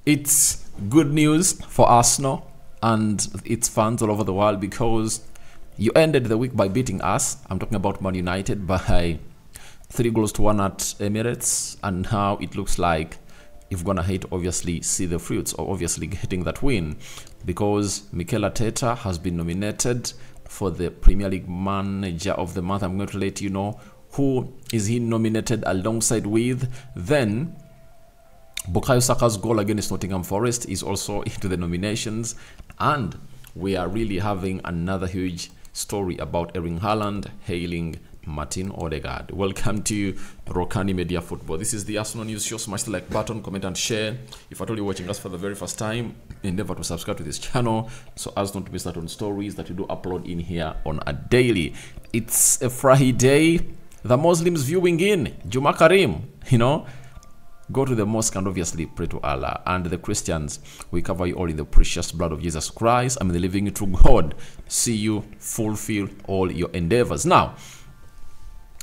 It's good news for Arsenal and its fans all over the world because you ended the week by beating us. I'm talking about Man United by 3-1 at Emirates, and now it looks like you're gonna hate obviously see the fruits of obviously getting that win, because Mikel Arteta has been nominated for the Premier League Manager of the Month. I'm going to let you know who is he nominated alongside with. Then Bukayo Saka's goal against Nottingham Forest is also into the nominations, and we are really having another huge story about Erling Haaland hailing Martin Odegaard. Welcome to Rokani Media Football. This is the Arsenal News Show. Smash the like button, comment and share. If at all you're watching us for the very first time, endeavor to subscribe to this channel so as not to miss out on stories that we do upload in here on a daily. It's a Friday. The Muslims viewing in Juma Karim, go to the mosque and obviously pray to Allah. And the Christians, we cover you all in the precious blood of Jesus Christ. I'm the living true God. See you fulfill all your endeavors. Now,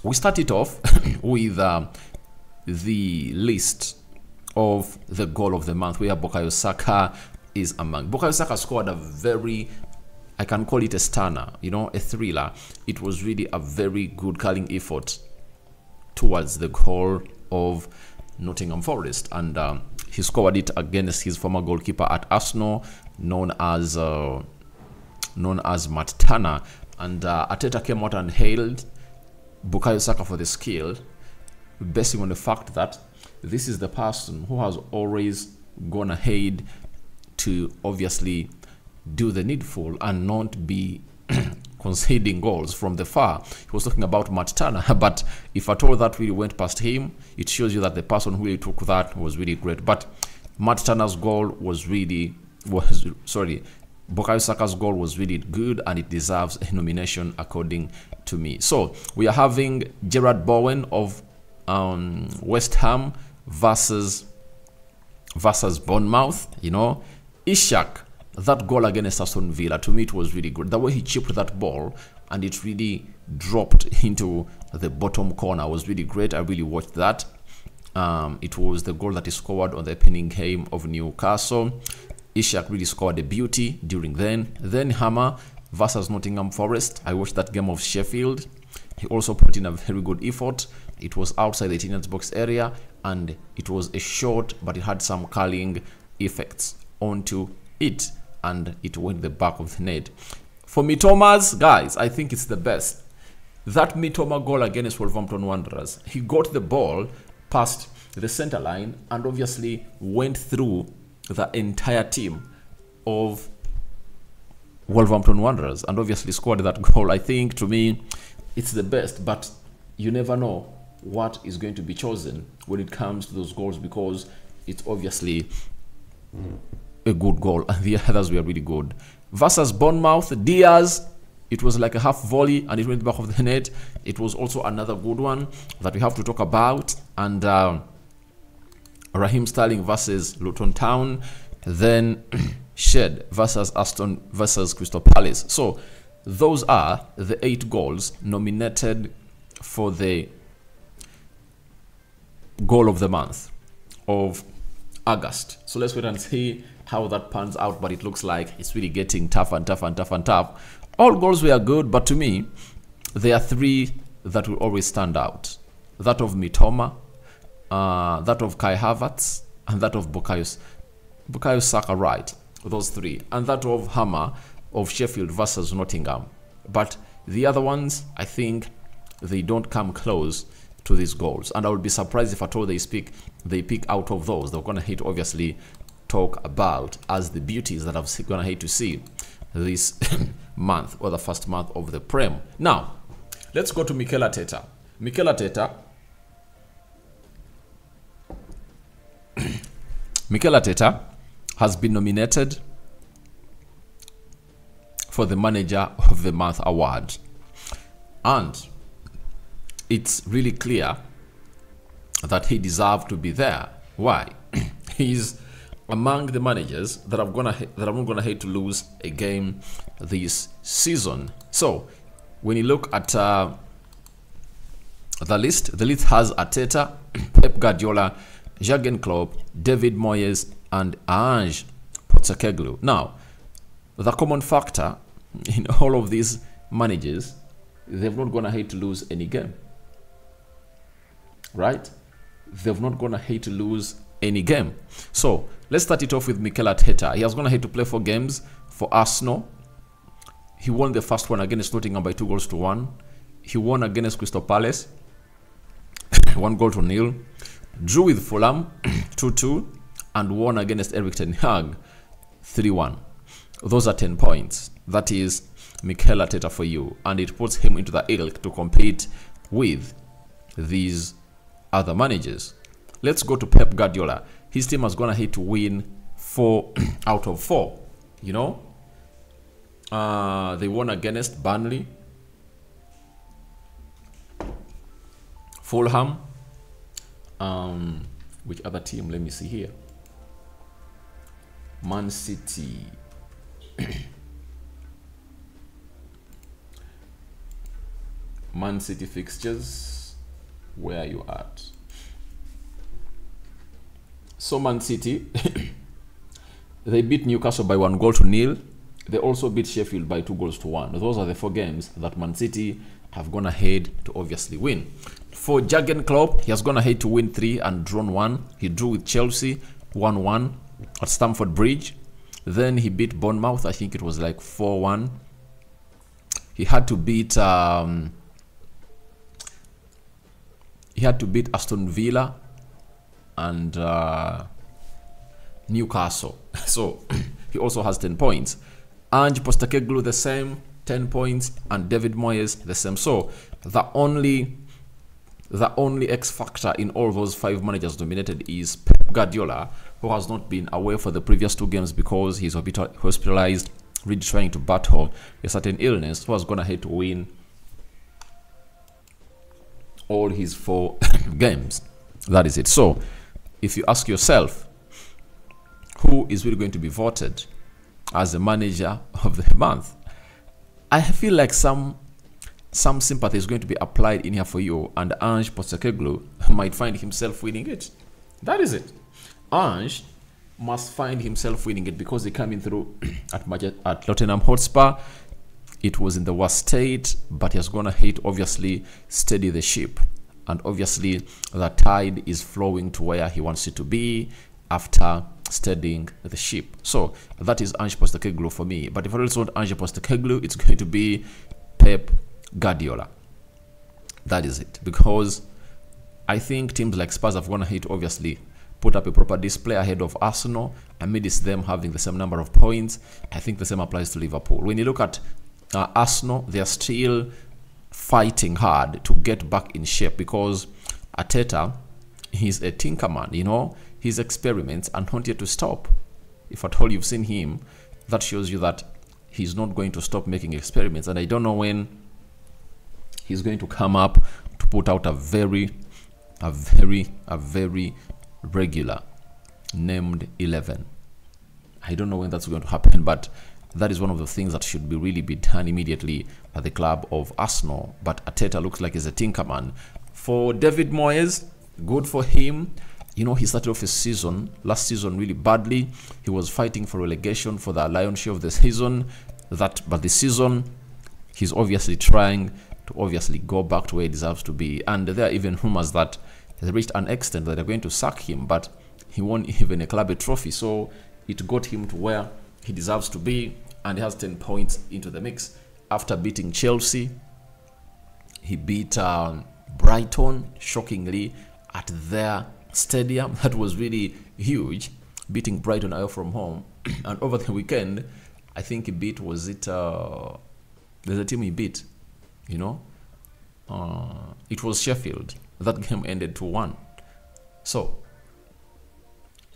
we start it off with the list of the goal of the month, where Bukayo Saka is among. Bukayo Saka scored a very, I can call it a stunner, a thriller. It was really a very good curling effort towards the goal of Nottingham Forest, and he scored it against his former goalkeeper at Arsenal, known as Matt Turner. And Arteta came out and hailed Bukayo Saka for the skill, basing on the fact that this is the person who has always gone ahead to obviously do the needful and not be conceding goals from the far. He was talking about Matt Turner, but if at all that really went past him, it shows you that the person who really took that was really great. But Matt Turner's goal Bukayo Saka's goal was really good, and it deserves a nomination according to me. So we are having Gerard Bowen of West Ham versus Bournemouth. Ishak, that goal against Aston Villa, to me it was really good. The way he chipped that ball and it really dropped into the bottom corner was really great. I really watched that. It was the goal that he scored on the opening game of Newcastle. Ishak really scored a beauty during then. Then Hammer versus Nottingham Forest. I watched that game of Sheffield. He also put in a very good effort. It was outside the 18 box area, and it was a shot, but it had some curling effects onto it, and it went the back of the net. For Mitoma's, guys, I think it's the best. That Mitoma goal against Wolverhampton Wanderers, he got the ball past the center line and obviously went through the entire team of Wolverhampton Wanderers and obviously scored that goal. I think, to me, it's the best, but you never know what is going to be chosen when it comes to those goals, because it's obviously a good goal and the others were really good. Versus Bournemouth, Diaz, it was like a half volley and it went back of the net. It was also another good one that we have to talk about. And Raheem Sterling versus Luton Town. Then Shed versus Crystal Palace. So those are the 8 goals nominated for the goal of the month of August. So let's wait and see how that pans out, but it looks like it's really getting tough and tough and tough and tough. All goals were good, but to me, there are 3 that will always stand out. That of Mitoma, that of Kai Havertz, and that of Bukayo Saka, right? Those 3. And that of Hammer of Sheffield versus Nottingham. But the other ones, I think they don't come close to these goals. And I would be surprised if at all they pick out of those. They're going to hate, obviously, talk about as the beauties that I'm going to hate to see this month, or the first month of the Prem. Now, let's go to Mikel Arteta. Mikel Arteta has been nominated for the Manager of the Month award, and it's really clear that he deserved to be there. Why? He's among the managers that I'm not gonna hate to lose a game this season. So when you look at the list has Arteta, Pep Guardiola, Jurgen Klopp, David Moyes, and Ange Postecoglou. Now, the common factor in all of these managers, they've not gone ahead to lose any game. Right? They've not gone ahead to lose any game. So, let's start it off with Mikel Arteta. He has gone ahead to play 4 games for Arsenal. He won the first one against Nottingham by 2-1. He won against Crystal Palace 1-0. Drew with Fulham 2-2. And won against Erik ten Hag 3-1. Those are 10 points. That is Mikel Arteta for you. And it puts him into the ilk to compete with these other managers. Let's go to Pep Guardiola. His team has gone ahead to win 4 out of 4. You know, they won against Burnley, Fulham, which other team? Let me see here. Man City. Man City fixtures. Where are you at? So Man City, they beat Newcastle by 1-0. They also beat Sheffield by 2-1. Those are the 4 games that Man City have gone ahead to obviously win. For Jurgen Klopp, he has gone ahead to win 3 and drawn 1. He drew with Chelsea 1-1 at Stamford Bridge. Then he beat Bournemouth. I think it was like 4-1. He had to beat Aston Villa and Newcastle. So he also has 10 points. Ange Postecoglou the same, 10 points, and David Moyes the same. So the only X factor in all those 5 managers nominated is Pep Guardiola, who has not been away for the previous 2 games because he's hospitalized, really trying to battle a certain illness, who has gone ahead to win all his 4 games. That is it. So if you ask yourself who is really going to be voted as the manager of the month, I feel like some sympathy is going to be applied in here for you, and Ange Postecoglou might find himself winning it. That is it. Ange must find himself winning it because they coming through at Nottingham Hotspur. It was in the worst state, but he has gone ahead to obviously steady the ship. And obviously the tide is flowing to where he wants it to be after steadying the ship. So that is Ange Postecoglou for me. But if I also want Ange Postecoglou, it's going to be Pep Guardiola. That is it. Because I think teams like Spurs have gone ahead to obviously put up a proper display ahead of Arsenal amidst them having the same number of points. I think the same applies to Liverpool. When you look at Arsenal, they are still fighting hard to get back in shape because Arteta, he's a tinkerman, you know. His experiments are not yet to stop. If at all you've seen him, that shows you that he's not going to stop making experiments. And I don't know when he's going to come up to put out a very regular named 11. I don't know when that's going to happen, but that is one of the things that should be really be done immediately at the club of Arsenal. But Arteta looks like he's a tinkerman. For David Moyes, good for him. You know, he started off his last season really badly. He was fighting for relegation for the lion's share of the season. But this season, he's obviously trying to obviously go back to where he deserves to be. And there are even rumors that he reached an extent that they're going to sack him, but he won even a club trophy. So it got him to where he deserves to be, and he has 10 points into the mix. After beating Chelsea, he beat Brighton, shockingly, at their stadium. That was really huge, beating Brighton away from home. And over the weekend, I think he beat, there's a team he beat, you know. It was Sheffield. That game ended 2-1. So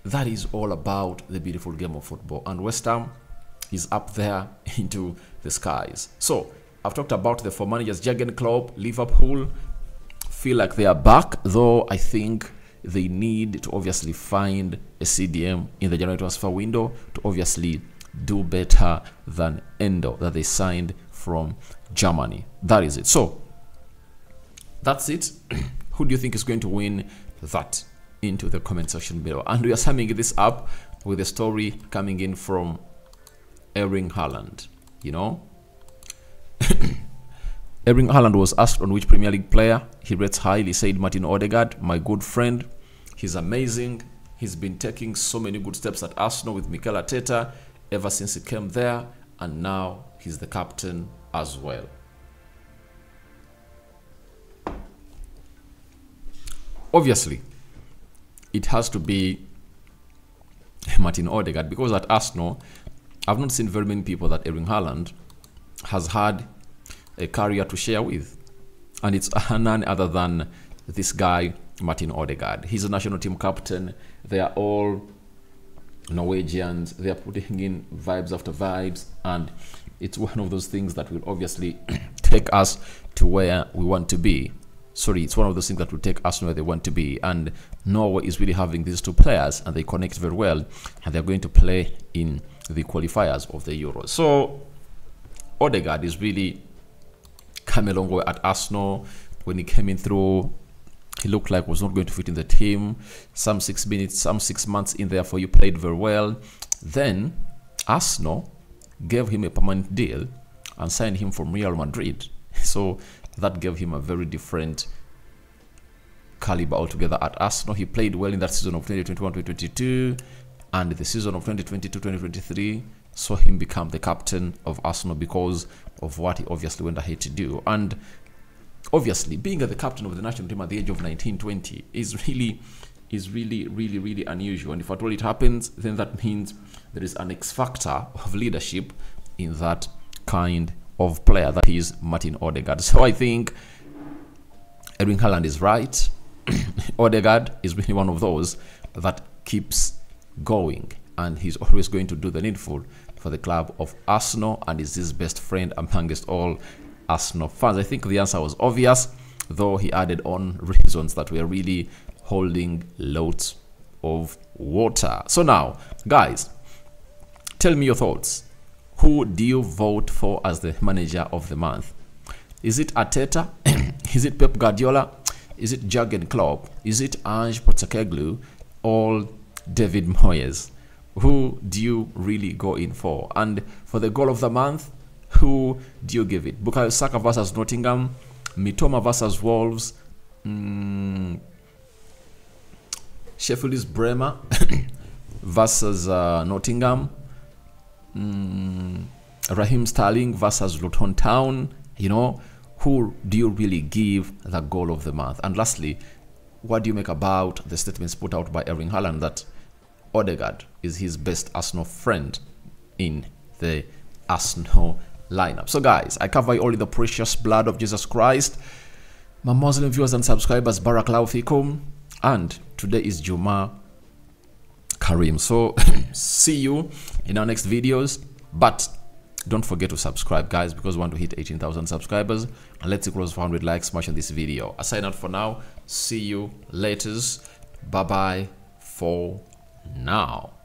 that is all about the beautiful game of football. And West Ham is up there into the skies. So I've talked about the 4 managers. Jurgen Klopp, Liverpool feel like they are back, though I think they need to obviously find a CDM in the January transfer window to obviously do better than Endo that they signed from Germany. That is it. So that's it. Who do you think is going to win that? into the comment section below. And we are summing this up with a story coming in from Erling Haaland. You know, Erling Haaland was asked on which Premier League player he rates highly. He said Martin Odegaard, my good friend. He's amazing. He's been taking so many good steps at Arsenal with Mikel Arteta ever since he came there, and now he's the captain as well. Obviously, it has to be Martin Odegaard, because at Arsenal, I've not seen very many people that Erling Haaland has had a career to share with. And it's none other than this guy, Martin Odegaard. He's a national team captain. They are all Norwegians. They are putting in vibes after vibes. And it's one of those things that will obviously take us to where we want to be. Sorry, it's one of those things that will take us where they want to be. And Norway is really having these two players, and they connect very well. And they're going to play in the qualifiers of the Euros. So Odegaard is really come a long way at Arsenal. When he came in through, he looked like was not going to fit in the team. Some 6 months in there for you, played very well. Then Arsenal gave him a permanent deal and signed him from Real Madrid. So that gave him a very different caliber altogether at Arsenal. He played well in that season of 2021-2022, and the season of 2022-2023 saw him become the captain of Arsenal because of what he obviously went ahead to do. And obviously, being the captain of the national team at the age of 19-20 is really unusual. And if at all it happens, then that means there is an X factor of leadership in that kind of player, that is Martin Odegaard. So I think Erling Haaland is right. Odegaard is really one of those that keeps going, and he's always going to do the needful for the club of Arsenal, and is his best friend amongst all Arsenal fans. I think the answer was obvious, though he added on reasons that were really holding loads of water. So now, guys, tell me your thoughts. Who do you vote for as the manager of the month? Is it Arteta? Is it Pep Guardiola? Is it Jurgen Klopp? Is it Ange Postecoglou? Or David Moyes? Who do you really go in for? And for the goal of the month, who do you give it? Bukayo Saka versus Nottingham, Mitoma versus Wolves, Sheffield's Bremer versus Nottingham, Raheem Sterling versus Luton Town. You know, who do you really give the goal of the month? And lastly, what do you make about the statements put out by Erling Haaland that Odegaard is his best Arsenal friend in the Arsenal lineup? So guys, I cover you all in the precious blood of Jesus Christ. My Muslim viewers and subscribers, Barakallahu fikum. And today is Juma Kareem. So see you in our next videos. But don't forget to subscribe, guys, because we want to hit 18,000 subscribers. And let's close 400 likes. Smash on this video. I sign out for now. See you later. Bye-bye for now.